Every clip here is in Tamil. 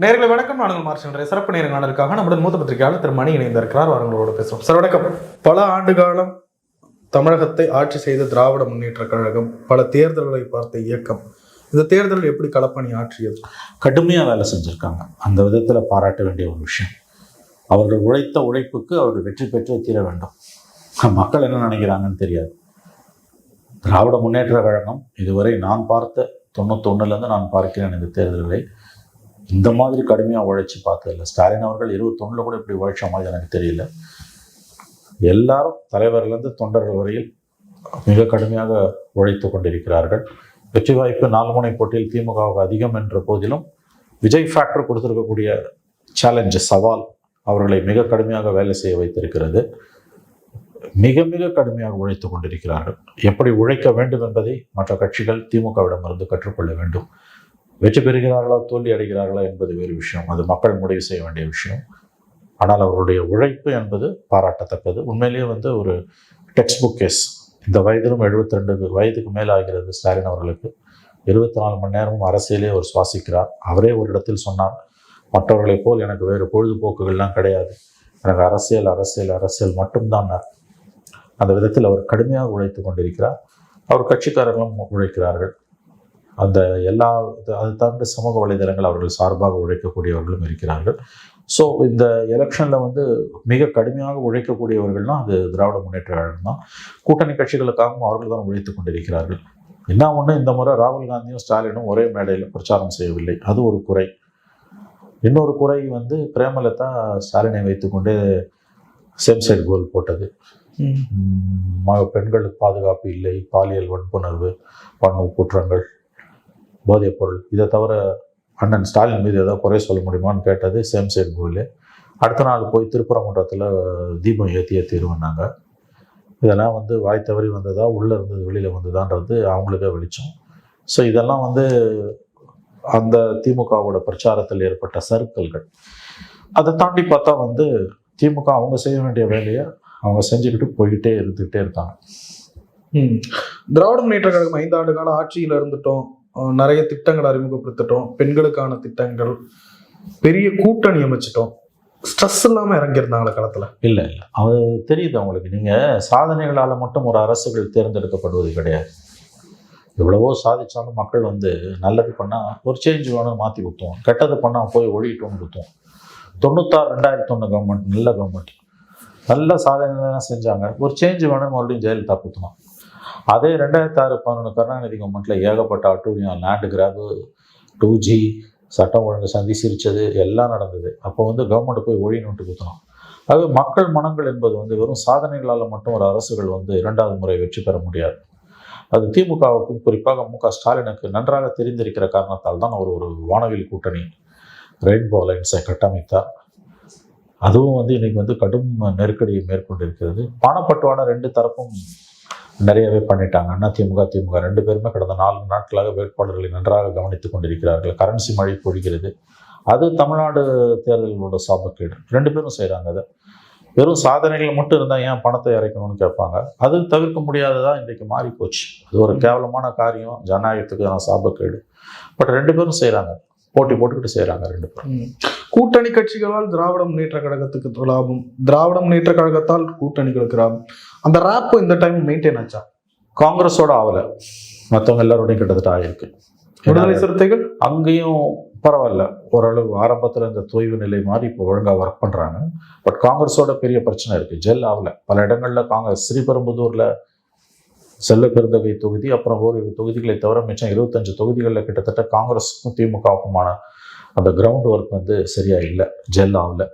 நேயர்களே வணக்கம். நான் உங்கள் மார்ஷல் சிறப்பு நேர்காணலுக்காக நம்முடன் மூத்த பத்திரிகையாளர் திரு மணி இணைந்திருக்கிறார். அவர்களோட பேசுவோம். சார் வணக்கம். பல ஆண்டு காலம் தமிழகத்தை ஆட்சி செய்த திராவிட முன்னேற்ற கழகம், பல தேர்தல்களை பார்த்த இயக்கம், இந்த தேர்தல் எப்படி களப்பணி ஆற்றியது? கடுமையாக வேலை செஞ்சுருக்காங்க. அந்த விதத்தில் பாராட்ட வேண்டிய ஒரு விஷயம். அவர்கள் உழைத்த உழைப்புக்கு அவர்கள் வெற்றி பெற்றே தீர வேண்டும். மக்கள் என்ன நினைக்கிறாங்கன்னு தெரியாது. திராவிட முன்னேற்ற கழகம் இதுவரை நான் பார்த்த 91லேருந்து நான் பார்க்கிறேன் இந்த தேர்தல்களை இந்த மாதிரி கடுமையாக உழைச்சி பார்த்ததில்லை. ஸ்டாலின் அவர்கள் 21 கூட இப்படி உழைச்ச மாதிரி எனக்கு தெரியல. எல்லாரும் தலைவர்லேருந்து தொண்டர்கள் வரையில் மிக கடுமையாக உழைத்து கொண்டிருக்கிறார்கள். வெற்றி வாய்ப்பு 4 முனை போட்டியில் திமுகவுக்கு அதிகம் என்ற போதிலும் விஜய் ஃபேக்டர் கொடுத்திருக்கக்கூடிய சேலஞ்சு, சவால் அவர்களை மிக கடுமையாக வேலை செய்ய வைத்திருக்கிறது. மிக மிக கடுமையாக உழைத்து கொண்டிருக்கிறார்கள். எப்படி உழைக்க வேண்டும் என்பதை மற்ற கட்சிகள் திமுகவிடமிருந்து கற்றுக்கொள்ள வேண்டும். வெற்றி பெறுகிறார்களா தோல்வி அடைகிறார்களா என்பது வேறு விஷயம், அது மக்கள் முடிவு செய்ய வேண்டிய விஷயம். ஆனால் அவருடைய உழைப்பு என்பது பாராட்டத்தக்கது. உண்மையிலேயே ஒரு டெக்ஸ்ட் புக் கேஸ். இந்த வயதிலும் 72 வயதுக்கு மேல் ஆகிறது ஸ்டாலின் அவர்களுக்கு. 24 மணி நேரமும் அரசியலே அவர் சுவாசிக்கிறார். அவரே ஒரு இடத்தில் சொன்னார், மற்றவர்களைப் போல் எனக்கு வேறு பொழுதுபோக்குகள்லாம் கிடையாது, எனக்கு அரசியல் அரசியல் அரசியல் மட்டும்தான். அந்த விதத்தில் அவர் கடுமையாக உழைத்து கொண்டிருக்கிறார். அவர் கட்சிக்காரர்களும் உழைக்கிறார்கள். அந்த எல்லா அதை தாண்டி சமூக வலைதளங்கள் அவர்கள் சார்பாக உழைக்கக்கூடியவர்களும் இருக்கிறார்கள். ஸோ இந்த எலெக்ஷனில் மிக கடுமையாக உழைக்கக்கூடியவர்கள்னால் அது திராவிட முன்னேற்ற கழகம் தான். கூட்டணி கட்சிகளுக்காகவும் அவர்கள் தான் உழைத்து கொண்டிருக்கிறார்கள். என்ன ஒன்று, இந்த முறை ராகுல் காந்தியும் ஸ்டாலினும் ஒரே மேடையில் பிரச்சாரம் செய்யவில்லை, அது ஒரு குறை. இன்னொரு குறை பிரேமலதா ஸ்டாலினை வைத்துக்கொண்டு சேம் சைடு கோல் போட்டது. பெண்களுக்கு பாதுகாப்பு இல்லை, பாலியல் வன்புணர்வு, வன்ம குற்றங்கள், போதைப் பொருள், இதை தவிர அண்ணன் ஸ்டாலின் மீது ஏதாவது குறை சொல்ல முடியுமான்னு கேட்டது சேம் சைடு கோல். அடுத்த நாள் போய் திருப்பரங்குன்றத்தில் தீபம் ஏற்றிய தீர்வுனாங்க. இதெல்லாம் வாய் தவறி வந்ததா, உள்ளே இருந்தது வெளியில் வந்ததான்றது அவங்களுக்கே வெளிச்சம். ஸோ இதெல்லாம் அந்த திமுகவோட பிரச்சாரத்தில் ஏற்பட்ட சறுக்கல்கள். அதை தாண்டி பார்த்தா திமுக அவங்க செய்ய வேண்டிய வேலையை அவங்க செஞ்சுக்கிட்டு போய்கிட்டே இருந்துகிட்டே இருக்காங்க. திராவிட முன்னேற்ற கழகம் 5 ஆண்டு கால ஆட்சியில் இருந்துட்டோம், நிறைய திட்டங்கள் அறிமுகப்படுத்திட்டோம், பெண்களுக்கான திட்டங்கள், பெரிய கூட்டணி அமைச்சிட்டோம். ஸ்ட்ரெஸ் இல்லாமல் இறங்கியிருந்தாங்களே களத்தில்? இல்லை, அது தெரியுது அவங்களுக்கு. நீங்கள் சாதனைகளால் மட்டும் ஒரு அரசுகள் தேர்ந்தெடுக்கப்படுவது கிடையாது. எவ்வளவோ சாதிச்சாலும் மக்கள் நல்லது பண்ணால் ஒரு சேஞ்ச் வேணும் மாற்றி கொடுத்தோம், கெட்டது பண்ணால் போய் ஒழிட்டோம்னு கொடுத்தோம். 96 2001 கவர்மெண்ட் நல்ல கவர்மெண்ட், நல்ல சாதனைலாம் செஞ்சாங்க. ஒரு சேஞ்ச் வேணும் மறுபடியும் ஜெயலலிதா கொடுத்தோம். அதே 2006-11 கருணாநிதி கவர்மெண்ட்டில் ஏகப்பட்ட அட்டூழியம், லேண்டு கிராபு, 2G, சட்டம் ஒழுங்கு சந்தி சிரித்தது எல்லாம் நடந்தது. அப்போ கவர்மெண்ட் போய் ஒழிணுன்ட்டு கொடுத்தோம். அது மக்கள் மனங்கள் என்பது வெறும் சாதனைகளால் மட்டும் ஒரு அரசுகள் 2வது முறை வெற்றி பெற முடியாது. அது திமுகவுக்கும் குறிப்பாக மு க ஸ்டாலினுக்கு நன்றாக தெரிந்திருக்கிற காரணத்தால் தான் ஒரு வானவில் கூட்டணி ரெயின்போ அலைன்ஸை கட்டமைத்தார். அதுவும் இன்னைக்கு கடும் நெருக்கடியை மேற்கொண்டிருக்கிறது. பணப்பட்டுவாடா 2 தரப்பும் நிறையவே பண்ணிட்டாங்க. அதிமுக திமுக 2 பேருமே கடந்த 4 நாட்களாக வேட்பாளர்களை நன்றாக கவனித்துக் கொண்டிருக்கிறார்கள். கரன்சி மழை பொழிகிறது. அது தமிழ்நாடு தேர்தல்களோட சாபக்கேடு. 2 பேரும் செய்கிறாங்க. அதை வெறும் சாதனைகள் மட்டும் இருந்தால் ஏன் பணத்தை இறைக்கணும்னு கேட்பாங்க. அது தவிர்க்க முடியாததான் இன்றைக்கு மாறி போச்சு. அது ஒரு கேவலமான காரியம், ஜனநாயகத்துக்கான சாபக்கேடு. பட் 2 பேரும் செய்கிறாங்க, போட்டி போட்டுக்கிட்டு செய்கிறாங்க 2 பேரும். கூட்டணி கட்சிகளால் திராவிட முன்னேற்ற கழகத்துக்கு லாபம், திராவிட முன்னேற்ற கழகத்தால் கூட்டணிகளுக்கு லாபம். அந்த ராப் இந்த டைம் மெயின்டைன் ஆச்சா? காங்கிரஸோட ஆகலை, மற்றவங்க எல்லாரோடையும் கிட்டத்தட்ட ஆகிருக்கு. விடுதலை சிறுத்தைகள் அங்கேயும் பரவாயில்ல, ஓரளவு ஆரம்பத்தில் இந்த தொய்வு நிலை மாதிரி இப்போ ஒழுங்காக ஒர்க் பண்ணுறாங்க. பட் காங்கிரஸோட பெரிய பிரச்சனை இருக்குது, ஜெல் ஆகலை. பல இடங்களில் காங்கிரஸ் ஸ்ரீபெரும்புதூரில் செல்ல பெருந்தகை தொகுதி, அப்புறம் ஒரு தொகுதிகளை தவிர மிச்சம் 25 தொகுதிகளில் கிட்டத்தட்ட காங்கிரஸுக்கும் திமுகவுக்குமான அந்த கிரவுண்ட் ஒர்க் சரியா இல்லை, ஜெல் ஆகலை.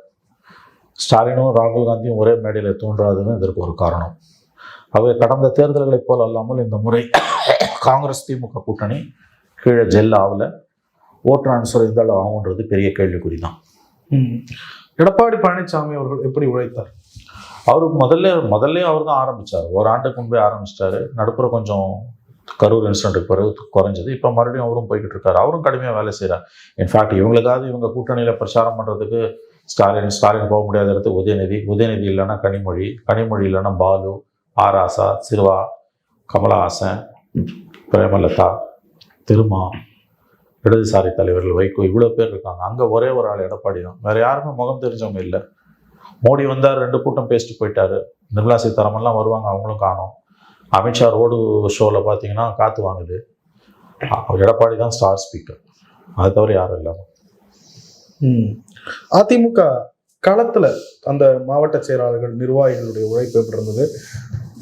ஸ்டாலினும் ராகுல் காந்தியும் ஒரே மேடையில் தோன்றாதுன்னு இதற்கு ஒரு காரணம். அவை கடந்த தேர்தல்களைப் போல் அல்லாமல் இந்த முறை காங்கிரஸ் திமுக கூட்டணி கீழே ஜெல் ஆகலை. ஓட்டு ட்ரான்ஸ்ஃபர் இருந்தாலும் ஆகுன்றது பெரிய கேள்விக்குறி தான். எடப்பாடி பழனிசாமி அவர்கள் எப்படி உழைத்தார்? அவருக்கு முதல்ல அவர் தான் ஆரம்பித்தார். ஒரு ஆண்டுக்கு முன்பே ஆரம்பிச்சிட்டாரு. நடுப்புற கொஞ்சம் கரூர் இன்சிடென்ட்டுக்கு பிறகு குறைஞ்சது. இப்போ மறுபடியும் அவரும் போய்கிட்டு இருக்காரு. அவரும் கடுமையாக வேலை செய்கிறார். இன்ஃபேக்ட் இவங்களுக்காவது இவங்க கூட்டணியில் பிரச்சாரம் பண்ணுறதுக்கு ஸ்டாலின் போக முடியாத இடத்துக்கு உதயநிதி இல்லைன்னா கனிமொழி இல்லைன்னா பாலு, ஆராசா, சிறுவா, கமலஹாசன், பிரேமலதா, திருமா, இடதுசாரி தலைவர்கள் வைகோ இவ்வளோ பேர் இருக்காங்க. அங்கே ஒரே ஒரு ஆள் எடப்பாடி தான், வேற யாருமே முகம் தெரிஞ்சவங்க இல்லை. மோடி வந்தார், 2 கூட்டம் பேசிட்டு போயிட்டாரு. நிர்மலா சீதாராமன்லாம் வருவாங்க, அவங்களும் காணோம். அமித்ஷா ரோடு ஷோவில் பார்த்தீங்கன்னா காற்று வாங்குது. எடப்பாடி தான் ஸ்டார் ஸ்பீக்கர், அது தவிர யாரும் இல்லாமல். அதிமுக களத்துல அந்த மாவட்ட செயலாளர்கள் நிர்வாகிகளுடைய உழைப்பு எப்படி இருந்தது?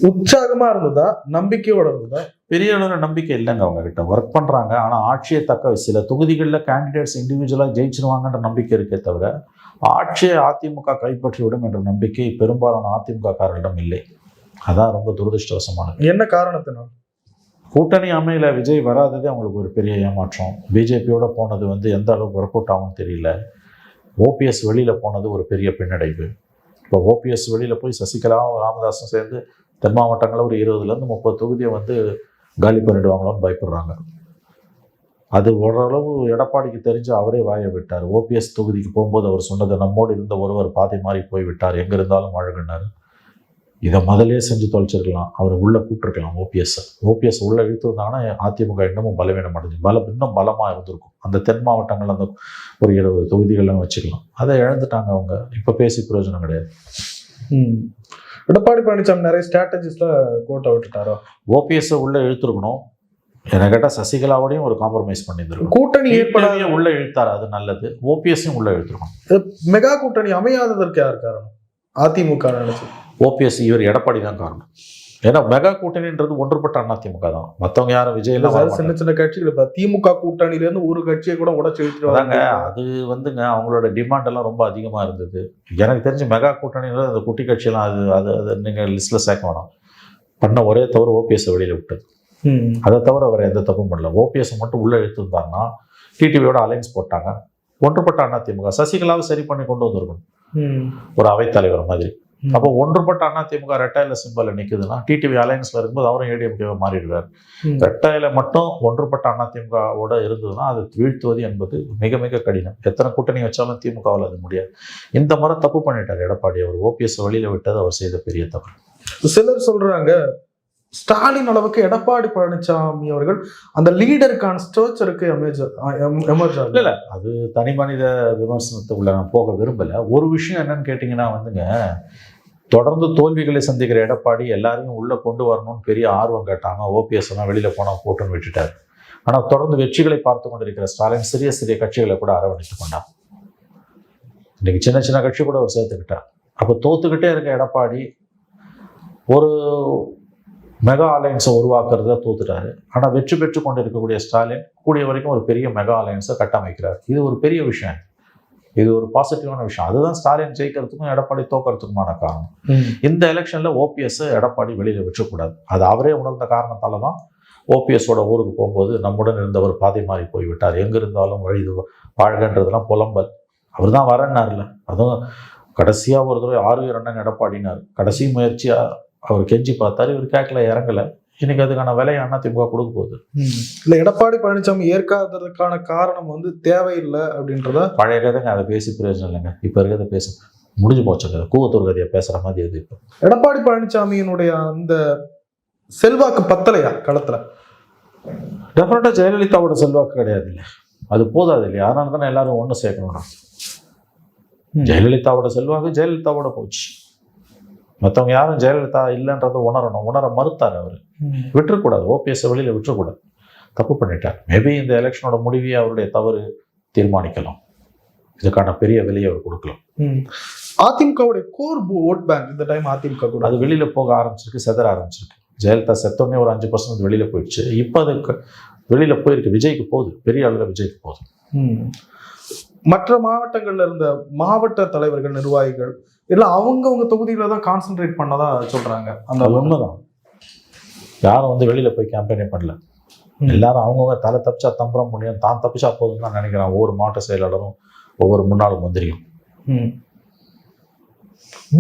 உற்சாகமா இருந்ததா, நம்பிக்கையோட இருந்ததா? பெரிய அளவில் நம்பிக்கை இல்லைங்க. அவங்க கிட்ட ஒர்க் பண்றாங்க, ஆனால் ஆட்சியை தக்க சில தொகுதிகளில் கேண்டிடேட்ஸ் இண்டிவிஜுவலாக ஜெயிச்சிருவாங்கன்ற நம்பிக்கை இருக்கே தவிர ஆட்சியை அதிமுக கைப்பற்றிவிடும் என்ற நம்பிக்கை பெரும்பாலான அதிமுக காரர்களிடம் இல்லை. அதான் ரொம்ப துரதிருஷ்டவசமானது. என்ன காரணத்தினால்? கூட்டணி அமையில விஜய் வராததே அவங்களுக்கு ஒரு பெரிய ஏமாற்றம். பிஜேபியோட போனது எந்த அளவுக்கு ஒர்க் அவுட் ஆகும்னு தெரியல. ஓபிஎஸ் வெளியில் போனது ஒரு பெரிய பின்னடைவு. இப்போ ஓபிஎஸ் வெளியில் போய் சசிகலாவும் ராமதாஸும் சேர்ந்து தென் மாவட்டங்களில் ஒரு 20லேருந்து 30 தொகுதியை காலி பண்ணிடுவாங்களோன்னு பயப்படுறாங்க. அது ஓரளவு எடப்பாடிக்கு தெரிஞ்சு அவரே வாய விட்டார். ஓபிஎஸ் தொகுதிக்கு போகும்போது அவர் சொன்னது, நம்மோடு இருந்த ஒருவர் பாதி மாறி போய் விட்டார், எங்கே இருந்தாலும் அழகுனார். இதை முதலே செஞ்சு தொலைச்சிருக்கலாம், அவர் உள்ளே கூப்பிட்டுருக்கலாம். ஓபிஎஸ் உள்ளே இழுத்துருந்தாங்கன்னா அதிமுக இன்னமும் பலவீனம் அடைஞ்சு இன்னும் பலமாக இருந்திருக்கும். அந்த தென் மாவட்டங்கள் அந்த ஒரு 20 தொகுதிகள்லாம் வச்சுக்கலாம். அதை இழந்துட்டாங்க அவங்க. இப்போ பேசி பிரயோஜனம் கிடையாது. எடப்பாடி பழனிசாமி நிறைய ஸ்ட்ராட்டஜிஸ்ல கோட்டை விட்டுட்டாரோ? ஓபிஎஸ் உள்ளே இழுத்துருக்கணும். என்ன கேட்டால் சசிகலாவோடையும் ஒரு காம்ப்ரமைஸ் பண்ணியிருந்திருக்கும். கூட்டணி ஏற்படாத உள்ள இழுத்தார், அது நல்லது. ஓபிஎஸ்ஸையும் உள்ள இழுத்துருக்கணும். மெகா கூட்டணி அமையாததற்கு யார் காரணம்? அதிமுக நினைச்சு. ஓபிஎஸ் இவர் எடப்பாடி தான் காரணம். ஏன்னா மெகா கூட்டணின்றது ஒன்றுபட்ட அதிமுக தான். மற்றவங்க யாரும் விஜய் சின்ன சின்ன கட்சிகள் இப்போ திமுக கூட்டணியில இருந்து ஒரு கட்சியை கூட உடச்சு இழுத்துருவாங்க. அது அவங்களோட டிமாண்ட் எல்லாம் ரொம்ப அதிகமா இருந்தது. எனக்கு தெரிஞ்சு மெகா கூட்டணியில அந்த குட்டி கட்சியெல்லாம் அது நீங்க லிஸ்ட்ல சேர்க்க வேணாம். பண்ண ஒரே தவிர ஓபிஎஸ் வெளியில விட்டது. அதை தவிர அவர் எந்த தப்பும் பண்ணல. ஓபிஎஸ் மட்டும் உள்ள இழுத்துருந்தாங்கன்னா டிடிவியோட அலைன்ஸ் போட்டாங்க. ஒன்றுபட்ட அதிமுக சசிகலாவை சரி பண்ணி கொண்டு வந்திருக்கணும், ஒரு அவைத்தலைவர் மாதிரி. அப்போ ஒன்றுபட்ட அதிமுக ரெட்டையில சிம்பல் நிற்குதுன்னா டிடிவி அலையன்ஸ்ல இருக்கும்போது அவரும் ஏடிஎம்கேவை மாறிடுவார். ரெட்டையில மட்டும் ஒன்றுபட்ட அதிமுகவோட இருந்ததுன்னா அது வீழ்த்துவது என்பது மிக மிக கடினம். எத்தனை கூட்டணி வச்சாலும் திமுகவில் அது முடியாது. இந்த முறை தப்பு பண்ணிட்டார் எடப்பாடி. அவர் ஓபிஎஸ் வெளியில விட்டது அவர் செய்த பெரிய தப்பு. சிலர் சொல்றாங்க ஸ்டாலின் அளவுக்கு எடப்பாடி பழனிசாமி அவர்கள் அந்த லீடருக்கான ஸ்ட்ரக்சருக்கு எமர்ஜ் ஆகல. இல்ல, அது தனி மனித விமர்சனத்துக்குள்ள நான் போக விரும்பல. ஒரு விஷயம் என்னன்னு கேட்டீங்கன்னா தொடர்ந்து தோல்விகளை சந்திக்கிற எடப்பாடி எல்லாரையும் உள்ள கொண்டு வரணும்னு பெரிய ஆர்வம் கேட்டாங்க. ஓபிஎஸ் எல்லாம் வெளியில போனா போட்டுன்னு விட்டுட்டார். ஆனா தொடர்ந்து வெற்றிகளை பார்த்து கொண்டிருக்கிற ஸ்டாலின் சிறிய சிறிய கட்சிகளை கூட அரவணைத்து கொண்டார். இன்னைக்கு சின்ன சின்ன கட்சி கூட அவர் சேர்த்துக்கிட்டார். அப்போ தோத்துக்கிட்டே இருக்க எடப்பாடி ஒரு மெகா அலையன்ஸை உருவாக்குறதுல தோத்துட்டாரு. ஆனால் வெற்றி பெற்று கொண்டு இருக்கக்கூடிய ஸ்டாலின் கூடிய வரைக்கும் ஒரு பெரிய மெகா அலையன்ஸை கட்டமைக்கிறார். இது ஒரு பெரிய விஷயம், இது ஒரு பாசிட்டிவான விஷயம். அதுதான் ஸ்டாலின் ஜெயிக்கிறதுக்கும் எடப்பாடி தோக்கிறதுக்குமான காரணம். இந்த எலெக்ஷன்ல ஓபிஎஸ் எடப்பாடி வெளியில விற்றக்கூடாது. அது அவரே உணர்ந்த காரணத்தால தான் ஓபிஎஸோட ஊருக்கு போகும்போது நம்முடன் இருந்தவர் பாதி மாறி போய்விட்டார், எங்க இருந்தாலும் வழி வாழ்கன்றதெல்லாம் புலம்பல். அவர் தான் வரன்னார்ல. அதுவும் கடைசியா ஒரு தடவை 6 அண்ணன் எடப்பாடினார். கடைசி முயற்சியா அவர் கெஞ்சி பார்த்தாரு, இவர் கேட்கல, இறங்கல. இன்னைக்கு அதுக்கான விலையை அதிமுக கொடுக்க போகுது. இல்ல எடப்பாடி பழனிசாமி ஏற்காததுக்கான காரணம் தேவையில்லை அப்படின்றத பழைய கதைங்க, அதை பேசி பிரயோஜனம் இல்லைங்க. இப்ப இருக்கிறத பேச முடிஞ்சு போச்சு கதை. கூவத்தூர் கதையை பேசுற மாதிரி அது. இப்போ எடப்பாடி பழனிசாமியினுடைய அந்த செல்வாக்கு பத்தலையா களத்துல? டெஃபினட்டா ஜெயலலிதாவோட செல்வாக்கு கிடையாது இல்லை, அது போதாது இல்லையா? அதனால தானே எல்லாரும் ஒன்று சேர்க்கணும். ஜெயலலிதாவோட செல்வாக்கு ஜெயலலிதாவோட போச்சு. மற்றவங்க யாரும் ஜெயலலிதா இல்லைன்றதை உணரணும். உணர மறுத்தார் அவர். விட்டுறக்கூடாது, ஓபிஎஸ் வெளியில விட்டுறக்கூடாது. தப்பு பண்ணிட்டார். மேபி இந்த எலெக்ஷனோட முடிவே அவருடைய தவறு தீர்மானிக்கலாம். இதுக்கான பெரிய விலையை அவர் கொடுக்கலாம். அதிமுகவுடைய கோர் ஓட் பேங்க் இந்த டைம் அதிமுக கூட அது வெளியில போக ஆரம்பிச்சிருக்கு, செதற ஆரம்பிச்சிருக்கு. ஜெயலலிதா செத்தோடனே ஒரு 5% வெளியில போயிடுச்சு. இப்போ அதுக்கு வெளியில போயிருக்கு. விஜய்க்கு போகுது, பெரிய அளவில் விஜய்க்கு போகுது. மற்ற மாவட்டங்கள்ல இருந்த மாவட்ட தலைவர்கள் நிர்வாகிகள் எல்லாம் அவங்க தொகுதியில தான் கான்சென்ட்ரேட் பண்ணதா சொல்றாங்க. அந்த உண்மைதான். யாரும் வெளியில போய் கேம்பெயினே பண்ணல. எல்லாரும் அவங்கவுங்க தலை தப்பிச்சா தம்புறம் முடியும், தான் தப்பிச்சா போதும் தான் நினைக்கிறான். ஒவ்வொரு மாவட்ட செயலாளரும் ஒவ்வொரு முன்னாள் மந்திரியும்.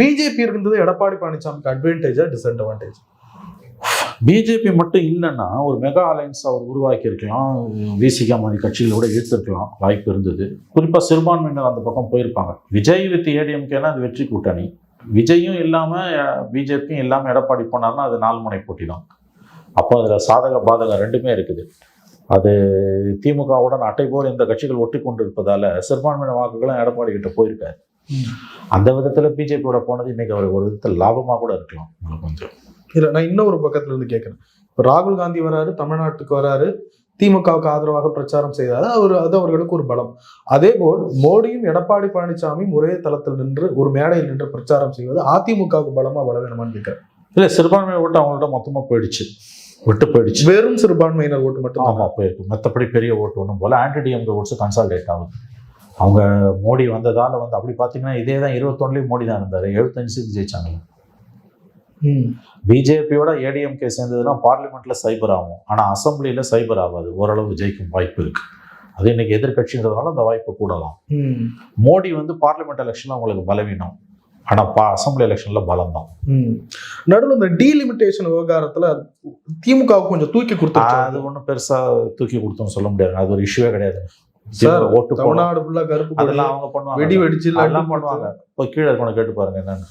பிஜேபி இருந்தது எடப்பாடி பழனிசாமிக்கு அட்வான்டேஜா டிஸ்அட்வான்டேஜ்? பிஜேபி மட்டும் இல்லைன்னா ஒரு மெகா அலையன்ஸ் அவர் உருவாக்கி இருக்கலாம். விசிகா மாதிரி கட்சிகளோட இழுத்திருக்கலாம், வாய்ப்பு இருந்தது. குறிப்பாக சிறுபான்மையினர் அந்த பக்கம் போயிருப்பாங்க. விஜய் வித் ஏடிஎம்கேனா அது வெற்றி கூட்டணி. விஜயும் இல்லாமல் பிஜேபியும் இல்லாமல் எடப்பாடி போனார்னா அது 4 முனை போட்டி தான். அப்போ அதில் சாதக பாதகம் ரெண்டுமே இருக்குது. அது திமுகவுடன் அட்டை போல் இந்த கட்சிகள் ஒட்டி கொண்டு இருப்பதால சிறுபான்மையின வாக்குகளும் எடப்பாடி கிட்ட போயிருக்காரு. அந்த விதத்தில் பிஜேபியோட போனது இன்னைக்கு அவருக்கு ஒரு விதத்தில் லாபமாக கூட இருக்கலாம். கொஞ்சம் இல்லை, நான் இன்னொரு பக்கத்துல இருந்து கேட்குறேன். இப்போ ராகுல் காந்தி வராரு, தமிழ்நாட்டுக்கு வராரு, திமுகவுக்கு ஆதரவாக பிரச்சாரம் செய்தாரு, அது அவர்களுக்கு ஒரு பலம். அதே போல் மோடியும் எடப்பாடி பழனிசாமியும் ஒரே தளத்தில் நின்று ஒரு மேடையில் நின்று பிரச்சாரம் செய்வது அதிமுகவுக்கு பலமா பலவீனமான்னு கேட்கிறேன். இல்லை, சிறுபான்மை ஓட்டு அவங்கள்ட்ட மொத்தமாக விட்டு போயிடுச்சு. வெறும் சிறுபான்மையினர் ஓட்டு மட்டும் ஆமாம் போயிருக்கு. மற்றபடி பெரிய ஓட்டு ஒன்றும் போல. ஆன்டி டிஎம்கே ஓட்ஸ் கன்சால்டேட் ஆகுது. அவங்க மோடி வந்ததால் அப்படி பார்த்தீங்கன்னா இதே தான் 21 மோடி தான் இருந்தார். 75 சீட் ஜெயிச்சாங்க. பிஜேபியோட ஏடிஎம்கே சேர்ந்ததுன்னா பார்லிமெண்ட்ல சைபர் ஆகும், ஆனால் அசம்பிளியில் சைபர் ஆகாது. ஓரளவு ஜெயிக்கும் வாய்ப்பு இருக்கு. அது இன்னைக்கு எதிர்கட்சின்றதுனால அந்த வாய்ப்பு கூடலாம். மோடி பார்லிமெண்ட் எலெக்ஷன்ல அவங்களுக்கு பலவீனம், ஆனால் அசம்பிளி எலெக்ஷன்ல பலம் தான். நடுவில் இந்த டீலிமிட்டேஷன் விவகாரத்துல திமுகவுக்கு கொஞ்சம் தூக்கி கொடுத்தா, அது ஒன்றும் பெருசா தூக்கி கொடுத்தோம்னு சொல்ல முடியாது. அது ஒரு இஷ்யூவே கிடையாது. ஓட்டு தமிழ்நாடு ஃபுல்லா கருப்பு, அதெல்லாம் அவங்க பண்ணுவாங்க, வெடி வெடிச்சு எல்லாம் பண்ணுவாங்க. இப்போ கீழே இருக்கணும் கேட்டு பாருங்க என்னன்னு.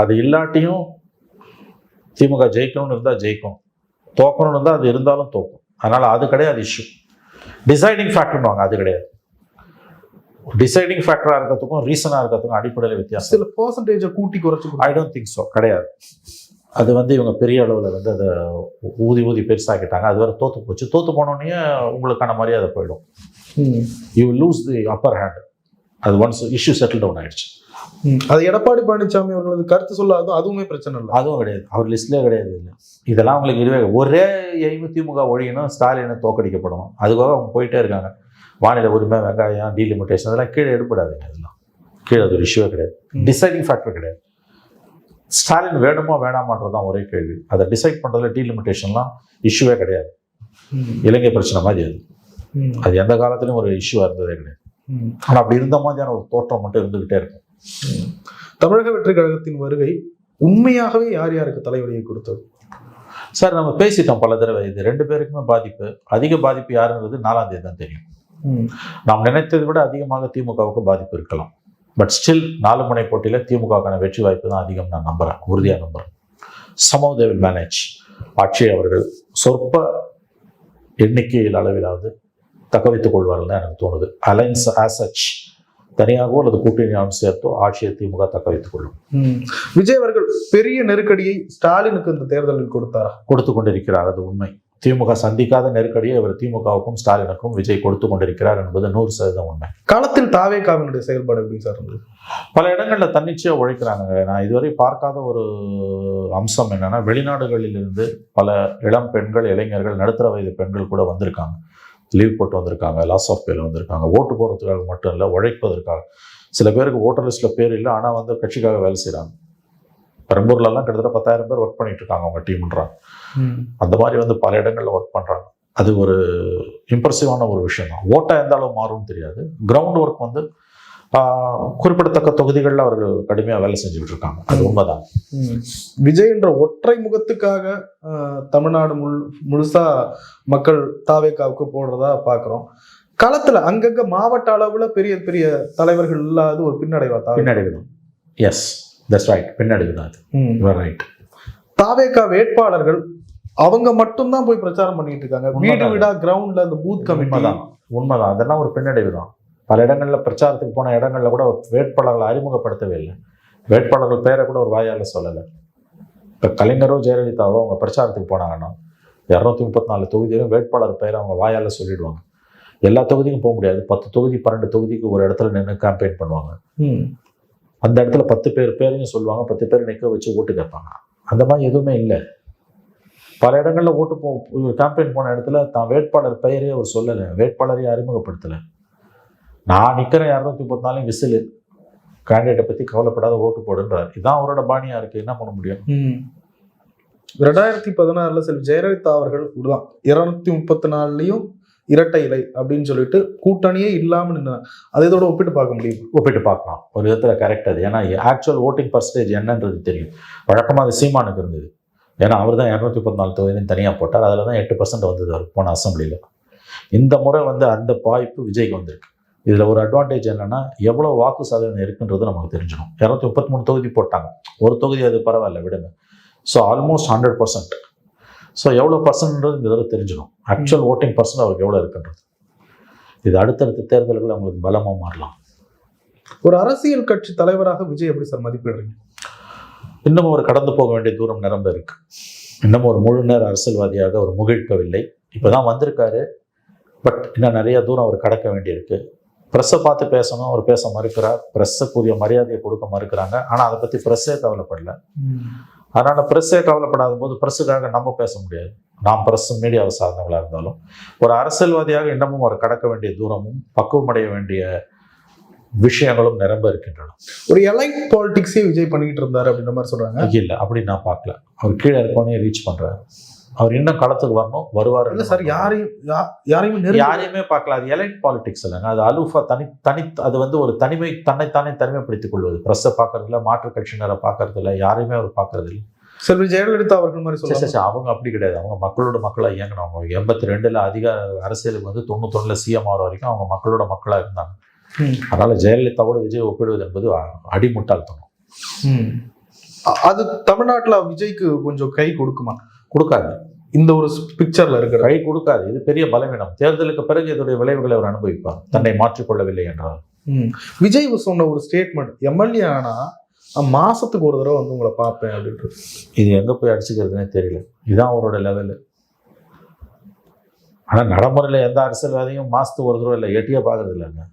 அது இல்லாட்டியும் திமுக ஜெயிக்கணும்னு இருந்தால் ஜெயிக்கும், தோக்கணும்னு இருந்தால் அது இருந்தாலும் தோக்கும். அதனால அது கிடையாது இஷ்யூ. டிசைடிங் ஃபேக்டர்னுவாங்க, அது கிடையாது. டிசைடிங் ஃபேக்டராக இருக்கிறதுக்கும் ரீசனாக இருக்கிறதுக்கும் அடிப்படையில் வித்தியாசம். சில பர்சன்டேஜை கூட்டி குறைச்சி ஐ டோன்ட் திங்க் ஸோ, கிடையாது. அது இவங்க பெரிய அளவில் அதை ஊதி பெருசாக்கிட்டாங்க. அது வேறு தோற்று போச்சு. தோற்று போனோடனே உங்களுக்கான மரியாதை போயிடும். You lose the upper hand. அது ஒன்ஸ் இஷ்யூ செட்டில் டவுன் ஆயிடுச்சு. அது எடப்பாடி பழனிசாமி அவர்களது கருத்து சொல்லாதோ அதுவுமே பிரச்சனை இல்லை. அதுவும் கிடையாது, அவர் லிஸ்ட்லேயே கிடையாது. இல்லை, இதெல்லாம் அவங்களுக்கு இதுவே ஒரே எய்மு திமுக ஒழியணும், ஸ்டாலினை தோக்கடிக்கப்படணும். அதுக்காக அவங்க போயிட்டே இருக்காங்க. வானிலை உரிமை, வெங்காயம், டீலிமிட்டேஷன் அதெல்லாம் கீழே எடுப்படாதுங்க. அதெல்லாம் கீழே அது ஒரு இஷ்யூவே கிடையாது. டிசைடிங் ஃபேக்டர் கிடையாது. ஸ்டாலின் வேணுமா வேணாமான்றதான் ஒரே கேள்வி. அதை டிசைட் பண்ணுறதுல டீலிமிட்டேஷன்லாம் இஷ்யூவே கிடையாது. இலங்கை பிரச்சனை மாதிரி அது எந்த காலத்துலையும் ஒரு இஷ்யூவாக இருந்ததே கிடையாது. ஆனால் அப்படி இருந்த மாதிரியான ஒரு தோற்றம் மட்டும் இருந்துகிட்டே இருக்கும். தமிழக வெற்றி கழகத்தின் வருகை உண்மையாகவே யார் யாருக்கு தலைவலியை கொடுத்தது? சார், நம்ம பேசிட்டோம் பல தடவை. இது 2 பேருக்குமே பாதிப்பு. அதிக பாதிப்பு யாருன்றது 4ஆம் தேதி தான் தெரியும். நாம் நினைத்ததை விட அதிகமாக திமுகவுக்கு பாதிப்பு இருக்கலாம். பட் ஸ்டில் 4 முனை போட்டியில் திமுகவுக்கான வெற்றி வாய்ப்பு தான் அதிகம். நான் நம்புறேன், உறுதியாக நம்புறேன். somehow they will manage. ஆட்சியை அவர்கள் சொற்ப எண்ணிக்கையில் அளவிலாவது தக்க வைத்துக் கொள்வார்கள் தான் எனக்கு தோணுது. அலைன்ஸ் ஆஸ் சச் தனியாகவோ அல்லது கூட்டணியாகவும் சேர்த்தோ ஆட்சியை திமுக தக்க வைத்துக் கொள்ளும். விஜய் அவர்கள் பெரிய நெருக்கடியை ஸ்டாலினுக்கு இந்த தேர்தலில் கொடுத்து கொண்டிருக்கிறார். அது உண்மை. திமுக சந்திக்காத நெருக்கடியை இவர் திமுகவுக்கும் ஸ்டாலினுக்கும் விஜய் கொடுத்து கொண்டிருக்கிறார் என்பது 100% உண்மை. காலத்தில் தாவேகாவினுடைய செயல்பாடு எப்படி சார் இருந்தது? பல இடங்கள்ல தன்னிச்சையா உழைக்கிறாங்க. நான் இதுவரை பார்க்காத ஒரு அம்சம் என்னன்னா, வெளிநாடுகளிலிருந்து பல இளம் பெண்கள், இளைஞர்கள், நடுத்தர வயது பெண்கள் கூட வந்திருக்காங்க. லீவ் போட்டு வந்திருக்காங்க, லாஸ் ஆஃப் பேல வந்திருக்காங்க. ஓட்டு போடுறதுக்காக மட்டும் இல்லை, உழைப்பதற்காக. சில பேருக்கு ஓட்டர் லிஸ்ட்ல பேர் இல்லை, ஆனால் கட்சிக்காக வேலை செய்கிறாங்க. பெரம்பூர்லாம் கிட்டத்தட்ட 10,000 பேர் ஒர்க் பண்ணிட்டு இருக்காங்க அவங்க டீம்ன்றாங்க. அந்த மாதிரி பல இடங்கள்ல ஒர்க் பண்றாங்க. அது ஒரு இம்ப்ரெசிவான ஒரு விஷயம் தான். ஓட்டா எந்த அளவு மாறும்னு தெரியாது. கிரவுண்ட் ஒர்க் குறிப்பிடத்தக்க தொகுதிகளில் அவர்கள் கடுமையாக வேலை செஞ்சுக்கிட்டு இருக்காங்க. அது உண்மைதான். விஜய் என்ற ஒற்றை முகத்துக்காக தமிழ்நாடு முழுசா மக்கள் தாவேகாவுக்கு போடுறதா பார்க்குறோம். களத்துல அங்கங்க மாவட்ட அளவுல பெரிய பெரிய தலைவர்கள் இல்லாத ஒரு பின்னடைவு தான். எஸ், தட்ஸ் ரைட், பின்னடைவு தான் அது. ரைட். தாவேகா வேட்பாளர்கள் அவங்க மட்டும்தான் போய் பிரச்சாரம் பண்ணிட்டு இருக்காங்க. வீடு வீடா கிரவுண்ட்ல அந்த பூத் கமிட்டி தான். உண்மைதான், அதெல்லாம் ஒரு பின்னடைவு தான். பல இடங்கள்ல பிரச்சாரத்துக்கு போன இடங்கள்ல கூட வேட்பாளர்களை அறிமுகப்படுத்தவே இல்லை. வேட்பாளர்கள் பேரை கூட ஒரு வாயால சொல்லலை. இப்போ கலைஞரோ ஜெயலலிதாவோ அவங்க பிரச்சாரத்துக்கு போனாங்கன்னா 234 தொகுதியிலும் வேட்பாளர் பெயரை அவங்க வாயால சொல்லிடுவாங்க. எல்லா தொகுதிக்கும் போக முடியாது. 10 தொகுதி 12 தொகுதிக்கு ஒரு இடத்துல நின்று கேம்பெயின் பண்ணுவாங்க. அந்த இடத்துல 10 பேரையும் சொல்லுவாங்க, 10 பேர் நிற்க வச்சு ஓட்டு கேட்பாங்க. அந்த மாதிரி எதுவுமே இல்லை. பல இடங்கள்ல கேம்பெயின் போன இடத்துல தான் வேட்பாளர் பெயரே அவர் சொல்லலை, வேட்பாளரையும் அறிமுகப்படுத்தலை. நான் நிற்கிறேன் 234 விசிலு, கேண்டிடேட்டை பற்றி கவலைப்படாத ஓட்டு போடுன்றார். இதுதான் அவரோட பாணியா இருக்கு. என்ன பண்ண முடியும்? 2016 செல்வி ஜெயலலிதா அவர்கள் 234 இரட்டை இலை அப்படின்னு சொல்லிட்டு கூட்டணியே இல்லாம நின்று அதை இதோட ஒப்பிட்டு பார்க்க முடியும். ஒப்பிட்டு பார்க்கலாம், ஒரு விதத்துல கரெக்ட் அது. ஏன்னா ஆக்சுவல் ஓட்டிங் பர்சன்டேஜ் என்னன்றது தெரியும். வழக்கமாக அது சீமானுக்கு இருந்தது. ஏன்னா அவர் தான் 214 தொகுதியும் தனியாக போட்டார். அதில் தான் 8% வந்தது அவர் போன அசம்பிளியில். இந்த முறை அந்த வாய்ப்பு விஜய்க்கு வந்திருக்கு. இதில் ஒரு அட்வான்டேஜ் என்னன்னா, எவ்வளோ வாக்கு சதவீதம் இருக்குன்றது நமக்கு தெரிஞ்சிடும். 233 தொகுதி போட்டாங்க, ஒரு தொகுதி அது பரவாயில்ல விடுங்க. So almost 100%. ஸோ எவ்வளோ பர்சன்ட்ன்றது இந்த தடவை தெரிஞ்சிடும். ஆக்சுவல் ஓட்டிங் பர்சன்ட் அவருக்கு எவ்வளோ இருக்குன்றது. இது அடுத்தடுத்த தேர்தல்கள் அவங்களுக்கு பலமாக மாறலாம். ஒரு அரசியல் கட்சி தலைவராக விஜய் எப்படி சார் மதிப்பிடுறீங்க? இன்னமும் அவர் கடந்து போக வேண்டிய தூரம் நிரம்ப இருக்கு. இன்னமும் ஒரு முழு நேர அரசியல்வாதியாக அவர் முகிழ்க்கவில்லை. இப்போதான் வந்திருக்காரு. பட் இன்னும் நிறைய தூரம் அவர் கடக்க வேண்டியிருக்கு. ப்ரெஸ்ஸை பார்த்து பேசணும், அவர் பேச மறுக்கிறார். ப்ரெஸ்ஸுக்குரிய மரியாதையை கொடுக்க மறுக்கிறாங்க. ஆனால் அதை பற்றி ப்ரெஸ்ஸே கவலைப்படல. அதனால் ப்ரெஸ்ஸே கவலைப்படாத போது ப்ரெஸ்ஸுக்காக நம்ம பேச முடியாது. நாம் ப்ரெஸ் மீடியாவை சார்ந்தவங்களாக இருந்தாலும் ஒரு அரசியல்வாதியாக இன்னமும் அவர் கடக்க வேண்டிய தூரமும் பக்குவமடைய வேண்டிய விஷயங்களும் நிரம்ப இருக்கின்றன. ஒரு எலைட் பாலிடிக்ஸே விஜய் பண்ணிக்கிட்டு இருந்தாரு அப்படின்ற மாதிரி சொல்றாங்க. இல்லை, அப்படி நான் பார்க்கல. அவர் கீழே இருக்கவனே ரீச் பண்றாரு. அவர் இன்னும் களத்துக்கு வரணும், வருவார். இல்லை சார், யாரையுமே பார்க்கல. அது எலைட் பாலிடிக்ஸ் இல்லைங்க. அது அலூஃபா அது வந்து ஒரு தன்னைத்தானே தனிமைப்படுத்திக் கொள்வது. ப்ரெஸ்ஸை பார்க்கறதில்ல, மாற்று கட்சியினரை பார்க்கறதில்ல, யாரையுமே அவர் பார்க்கறது இல்லை. செல்வி ஜெயலலிதா அவர்கள் மாதிரி சொல்லுவாங்க. அவங்க அப்படி கிடையாது. அவங்க மக்களோட மக்களாக இயங்கணும். அவங்க 82 அதிக அரசியலுக்கு வந்து 91 சிஎம் ஆகிற வரைக்கும் அவங்க மக்களோட மக்களாக இருந்தாங்க. அதனால ஜெயலலிதாவோட விஜய் ஒப்பிடுவது என்பது அடிமுட்டாள்தனம். அது தமிழ்நாட்டில் விஜய்க்கு கொஞ்சம் கை கொடுக்குமா? கொடுக்காது. இந்த ஒரு பிக்சர்ல இருக்கிற கை கொடுக்காது. இது பெரிய பலவீனம். தேர்தலுக்கு பிறகு இதோடைய விளைவுகளை அவர் அனுபவிப்பார், தன்னை மாற்றிக்கொள்ளவில்லை என்றால். விஜய் சொன்ன ஒரு ஸ்டேட்மெண்ட், எம்எல்ஏ ஆனா மாசத்துக்கு ஒரு தடவை வந்து உங்களை பார்ப்பேன் அப்படின்றது. இது எங்க போய் அடிச்சுக்கிறதுனே தெரியல. இதுதான் அவரோட லெவலு. ஆனா நடைமுறையில எந்த அரசியல்வாதியும் மாசத்துக்கு ஒரு தடவை இல்லை, எட்டியே பார்க்கறது இல்லைங்க.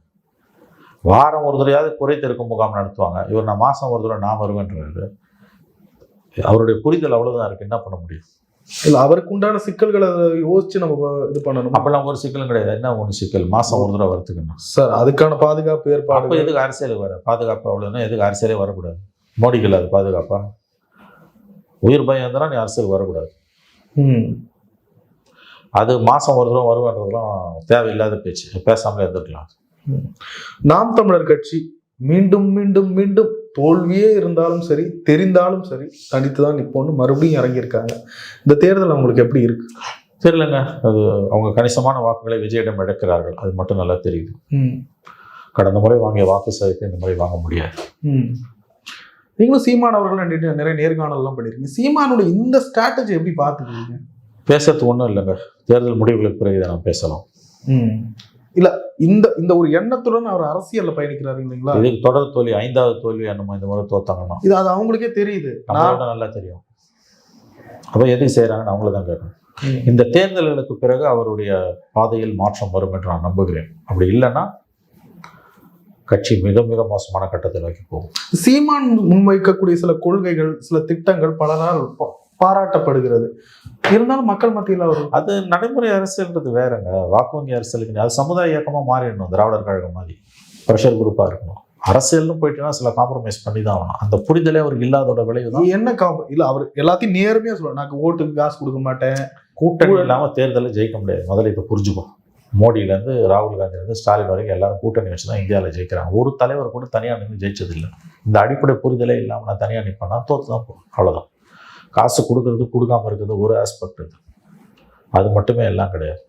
வாரம் ஒரு தடவையாவது குறை தீர்க்கும் முகாம் நடத்துவாங்க. இவர் நான் மாசம் ஒரு தடவை நான் வருவேன்றாரு. அவருடைய புரிதல் அவ்வளவுதான் இருக்கு. என்ன பண்ண முடியும்? இல்ல, அவருக்கு உண்டான சிக்கல்களை யோசிச்சு நம்ம இது பண்ணணும். அப்பெல்லாம் ஒரு சிக்கலும் கிடையாது. என்ன ஒன்று சிக்கல்? மாசம் ஒரு தடவை வரத்துக்குன்னா சார் அதுக்கான பாதுகாப்பு ஏற்பாடு. எதுக்கு அரசியலுக்கு வர? பாதுகாப்பு அவ்வளவுன்னா எதுக்கு அரசியலே வரக்கூடாது? மோடிக்கு இல்லாத பாதுகாப்பா? உயிர் பயம் இருந்தா நீ அரசியலுக்கு வரக்கூடாது. அது மாசம் ஒரு தடவை வருவன்றதுலாம் தேவையில்லாத பேச்சு. பேசாமலே இருந்துக்கலாம். நாம் தமிழர் கட்சி மீண்டும் மீண்டும் மீண்டும் தோல்வியே இருந்தாலும் சரி, தெரிந்தாலும் சரி, தனித்துதான் நிப்போன்னு மறுபடியும் இறங்கியிருக்காங்க. இந்த தேர்தல் அவங்களுக்கு எப்படி இருக்கு தெரியலங்க. அது அவங்க கணிசமான வாக்குகளை விஜயிடம் இழக்கிறார்கள். அது மட்டும் நல்லா தெரியுது. கடந்த முறை வாங்கிய வாக்கு சதவீதத்தை இந்த முறை வாங்க முடியாது. நீங்களும் சீமான் அவர்கள் நிறைய நேர்காணல்லாம் பண்ணிருக்கீங்க. சீமானோட இந்த ஸ்ட்ராட்டஜி எப்படி பார்த்துக்கிறீங்க? பேசுறது ஒன்றும் இல்லைங்க. தேர்தல் முடிவுகளுக்கு பிறகு இதை நான் பேசலாம். இல்ல, இந்த இந்த ஒரு எண்ணத்துடன் அவர் அரசியல்ல பயணிக்கிறாரு இல்லைங்களா? இதுக்கு தொடர் தோல்வி, 5வது தோல்வி என்னமோ இந்த முறை தோத்தாங்கன்னா இது அது அவங்களுக்கே தெரியுது. நம்மளோட நல்லா தெரியும். அப்போ எதுக்கு செய்யறாங்கன்னு அவங்கள தான் கேட்கணும். இந்த தேர்தல்களுக்கு பிறகு அவருடைய பாதையில் மாற்றம் வரும் என்று நான் நம்புகிறேன். அப்படி இல்லைன்னா கட்சி மிக மிக மோசமான கட்டத்தில் நோக்கி போகும். சீமான் முன்வைக்கக்கூடிய சில கொள்கைகள், சில திட்டங்கள் பலரால் பாராட்டப்படுகிறது. இருந்தாலும் மக்கள் மத்தியில் அவர் அது நடைமுறை அரசியல்ன்றது வேறங்க. வாக்கு வங்கி அரசியலுக்கு அது சமுதாய இயக்கமாக மாறிடணும். திராவிடர் கழகம் மாதிரி ப்ரெஷர் குரூப்பாக இருக்கணும். அரசியல்னு போயிட்டுனா சில காம்ப்ரமைஸ் பண்ணி தான் ஆகணும். அந்த புரிதலே அவருக்கு இல்லாதோட விளைவு தான். என்ன இல்லை, அவர் எல்லாத்தையும் நேர்மையாக சொல்லுவார். நான் ஓட்டுக்கு காசு கொடுக்க மாட்டேன். கூட்டணி இல்லாமல் தேர்தலில் ஜெயிக்க முடியாது. முதல்ல இதை புரிஞ்சுக்கும். மோடியிலேருந்து ராகுல் காந்திலேருந்து ஸ்டாலின் வரைக்கும் எல்லாரும் கூட்டணி வச்சு தான் இந்தியாவில் ஜெயிக்கிறாங்க. ஒரு தலைவர் கூட தனியாக நின்று ஜெயிச்சதில்லை. இந்த அடிப்படை புரிதலே இல்லாமல் நான் தனியாக நிற்பேன்னா தோற்று தான் போகும். அவ்வளோதான். காசு கொடுக்கறது கொடுக்காம இருக்கிறது ஒரு ஆஸ்பெக்ட். அது மட்டுமே எல்லாம் கிடையாது.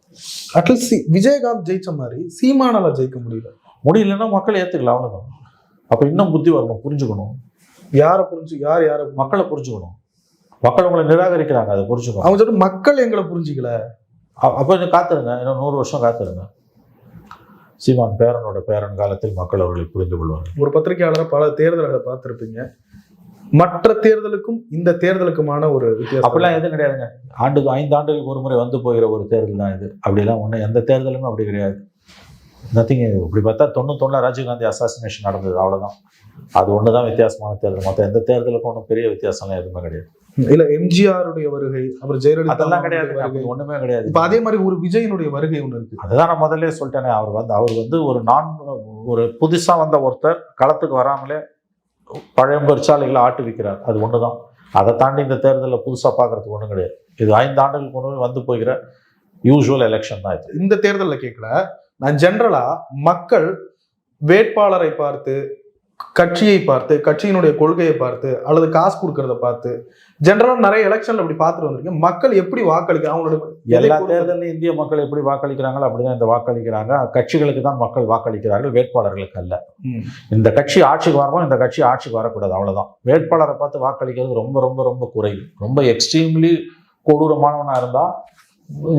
அட்லீஸ்ட் விஜயகாந்த் ஜெயிச்ச மாதிரி சீமானால ஜெயிக்க முடியலன்னா மக்கள் ஏற்றுக்கலாம். அவ்வளோதான். அப்போ இன்னும் புத்தி வரணும், புரிஞ்சுக்கணும். யாரை மக்களை புரிஞ்சுக்கணும். மக்கள் உங்களை நிராகரிக்கிறாங்க, அதை புரிஞ்சுக்கணும். அவங்க சொல்லிட்டு மக்கள் எங்களை புரிஞ்சுக்கல. அப்போ காத்துருங்க, இன்னும் 100 வருஷம் காத்துருங்க. சீமான் பேரனோட பேரன் காலத்தில் மக்கள் அவர்களை புரிந்து கொள்வார்கள். ஒரு பத்திரிகையாளரை பல தேர்தல்களை பார்த்துருப்பீங்க. மற்ற தேர்தலுக்கும் இந்த தேர்தலுக்குமான ஒரு வித்தியாசம் அப்படிலாம் எதுவும் கிடையாதுங்க. 5 ஆண்டுகளுக்கு ஒரு முறை வந்து போகிற ஒரு தேர்தல் தான் இது. அப்படிலாம் ஒன்றும் எந்த தேர்தலுமே அப்படி கிடையாது. நத்திங். இப்படி பார்த்தா 91 ராஜீவ்காந்தி அசாசினேஷன் நடந்தது, அவ்வளோதான். அது ஒன்று தான் வித்தியாசமான தேர்தல். மற்ற எந்த தேர்தலுக்கும் ஒன்றும் பெரிய வித்தியாசம்லாம் எதுவுமே கிடையாது. இல்ல, எம்ஜிஆருடைய வருகை, அப்புறம் ஜெயலலிதா, அதெல்லாம் கிடையாது. ஒண்ணுமே கிடையாது. இப்ப அதே மாதிரி ஒரு விஜயனுடைய வருகை ஒண்ணு இருக்கு. அதுதான் நான் முதல்ல சொல்லிட்டேனே. அவர் வந்து ஒரு புதுசா வந்த ஒருத்தர் களத்துக்கு வராமலே பழைய பெருச்சாலைகளை ஆட்டுவிக்கிறார். அது ஒண்ணுதான். அதை தாண்டி இந்த தேர்தலில் புதுசா பார்க்கறதுக்கு ஒன்றும் கிடையாது. இது 5 ஆண்டுகளுக்கு ஒன்று வந்து போகிற யூஸ்வல் எலெக்ஷன் தான் இது. இந்த தேர்தலில் கேட்கல, நான் ஜென்ரலா மக்கள் வேட்பாளரை பார்த்து, கட்சியை பார்த்து, கட்சியினுடைய கொள்கையை பார்த்து, அல்லது காசு கொடுக்கறத பார்த்து, ஜென்ரலா நிறைய எலெக்ஷன்ல அப்படி பார்த்துட்டு வந்திருக்கேன். மக்கள் எப்படி வாக்களிக்கிறாங்க, அவங்களோட எல்லா தேர்தலையும் இந்திய மக்கள் எப்படி வாக்களிக்கிறாங்களோ அப்படிதான் இந்த வாக்களிக்கிறாங்க. கட்சிகளுக்கு தான் மக்கள் வாக்களிக்கிறார்கள், வேட்பாளர்களுக்கு அல்ல. இந்த கட்சி ஆட்சிக்கு வரணும், இந்த கட்சி ஆட்சிக்கு வரக்கூடாது, அவ்வளவுதான். வேட்பாளரை பார்த்து வாக்களிக்கிறது ரொம்ப ரொம்ப ரொம்ப குறைவு. ரொம்ப எக்ஸ்ட்ரீம்லி கொடூரமானவனா இருந்தால்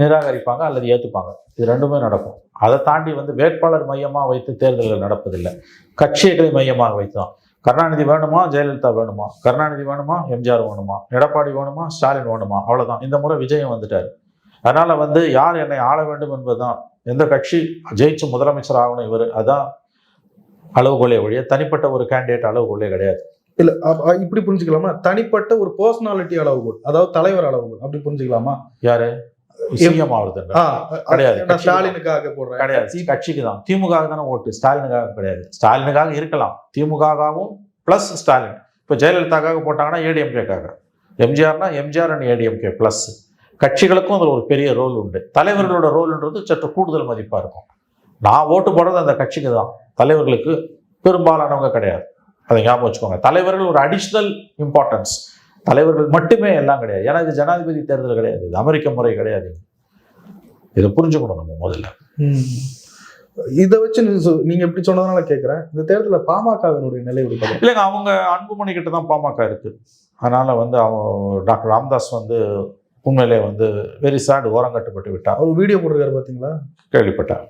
நிராகரிப்பாங்க அல்லது ஏற்றுப்பாங்க. இது ரெண்டுமே நடக்கும். அதை தாண்டி வந்து வேட்பாளர் மையமாக வைத்து தேர்தல்கள் நடப்பதில்லை, கட்சிகளை மையமாக வைத்து தான். கருணாநிதி வேணுமா, ஜெயலலிதா வேணுமா, கருணாநிதி வேணுமா, எம்ஜிஆர் வேணுமா, எடப்பாடி வேணுமா, ஸ்டாலின் வேணுமா, அவ்வளோதான். இந்த முறை விஜயம் வந்துட்டார். அதனால் வந்து யார் என்னை ஆள வேண்டும் என்பதுதான். எந்த கட்சி ஜெயிச்சு முதலமைச்சர் ஆகணும் இவர், அதான் அளவுகோலே ஒழிய தனிப்பட்ட ஒரு கேண்டிடேட் அளவுகோலே கிடையாது. இல்ல இப்படி புரிஞ்சுக்கலாமா, தனிப்பட்ட ஒரு பர்சனாலிட்டி அளவுகோல், அதாவது தலைவர் அளவுகோல் அப்படி புரிஞ்சுக்கலாமா? யாரு சிஎம் ஆகுறது கிடையாது, ஸ்டாலினுக்காக போடுறேன் கிடையாது, கட்சிக்கு தான். திமுக தானே ஓட்டு, ஸ்டாலினுக்காக கிடையாது. ஸ்டாலினுக்காக இருக்கலாம், திமுகவும் பிளஸ் ஸ்டாலின். இப்போ ஜெயலலிதாக்காக போட்டாங்கன்னா ஏடிஎம்கேக்காக, எம்ஜிஆர்னா எம்ஜிஆர் அண்ட் ஏடிஎம்கே பிளஸ். கட்சிகளுக்கும் அதில் ஒரு பெரிய ரோல் உண்டு. தலைவர்களோட ரோல்ன்றது சற்று கூடுதல் மதிப்பாக இருக்கும். நான் ஓட்டு போடுறது அந்த கட்சிக்கு தான், தலைவர்களுக்கு பெரும்பாலானவங்க கிடையாது. அதை ஞாபகம் வச்சுக்கோங்க. தலைவர்கள் ஒரு அடிஷ்னல் இம்பார்ட்டன்ஸ், தலைவர்கள் மட்டுமே எல்லாம் கிடையாது. ஏன்னா இது ஜனாதிபதி தேர்தல் கிடையாது, இது அமெரிக்க முறை கிடையாது. இதை புரிஞ்சுக்கணும் நம்ம முதல்ல. இதை வச்சு நீங்க எப்படி சொன்னதுனால கேட்கிறேன், இந்த தேர்தலில் பாமகவினுடைய நிலை எப்படி? இல்லைங்க, அவங்க அன்புமணி கிட்ட தான் பாமக இருக்கு. அதனால வந்து டாக்டர் ராமதாஸ் வந்து உண்மையிலே வந்து வெரி சேட், ஓரங்கட்டுப்பட்டு விட்டார். அவர் வீடியோ போட்டிருக்காரு பார்த்தீங்களா? கேள்விப்பட்டேன்.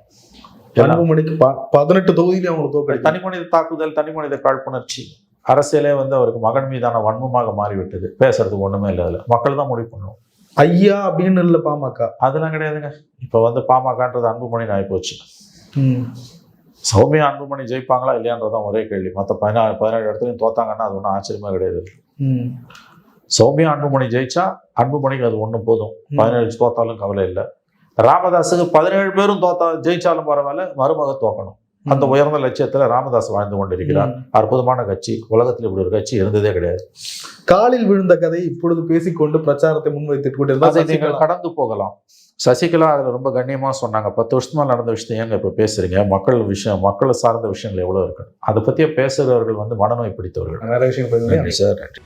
அன்புமணிக்கு 18 தொகுதியிலே அவங்களுக்கு தோற்கடி. தனிமனித தாக்குதல், தனிமனித காழ்ப்புணர்ச்சி, அரசியலே வந்து அவருக்கு மகன் மீதான வன்மமாக மாறிவிட்டது. பேசுறதுக்கு ஒண்ணுமே இல்லை. அதில் மக்கள் தான் முடிவு பண்ணணும். ஐயா அப்படின்னு இல்லை பாமக, அதெல்லாம் கிடையாதுங்க. இப்போ வந்து பாமகன்றது அன்புமணி ஆகி போச்சு. சௌமியா அன்புமணி ஜெயிப்பாங்களா இல்லையான்றதான் ஒரே கேள்வி. மற்ற 17 இடத்துலையும் தோத்தாங்கன்னா அது ஒன்றும் ஆச்சரியமா கிடையாது. சௌமியா அன்புமணி ஜெயிச்சா அன்புமணிக்கு அது ஒன்றும் போதும், 17 தோத்தாலும் கவலை இல்லை. ராமதாஸுக்கு 17 பேரும் ஜெயிச்சாலும் பரவாயில்ல, மருமக தோக்கணும். அந்த உயர்ந்த லட்சியத்துல ராமதாஸ் வாழ்ந்து கொண்டிருக்கிறார். அற்புதமான கட்சி, உலகத்தில் இப்படி ஒரு கட்சி இருந்ததே கிடையாது. காலில் விழுந்த கதை இப்பொழுது பேசிக்கொண்டு பிரச்சாரத்தை முன்வைத்துக் கொண்டிருந்தால் நீங்கள் கடந்து போகலாம். சசிகலா அதுல ரொம்ப கண்ணியமா சொன்னாங்க. 10 வருஷமா நடந்த விஷயத்தை ஏங்க இப்ப பேசுறீங்க? மக்களை சார்ந்த விஷயங்கள் எவ்வளவு இருக்கு, அதை பத்தியே பேசுகிறவர்கள் வந்து மனநோய் பிடித்தவர்கள். நிறைய விஷயம். நன்றி சார், நன்றி.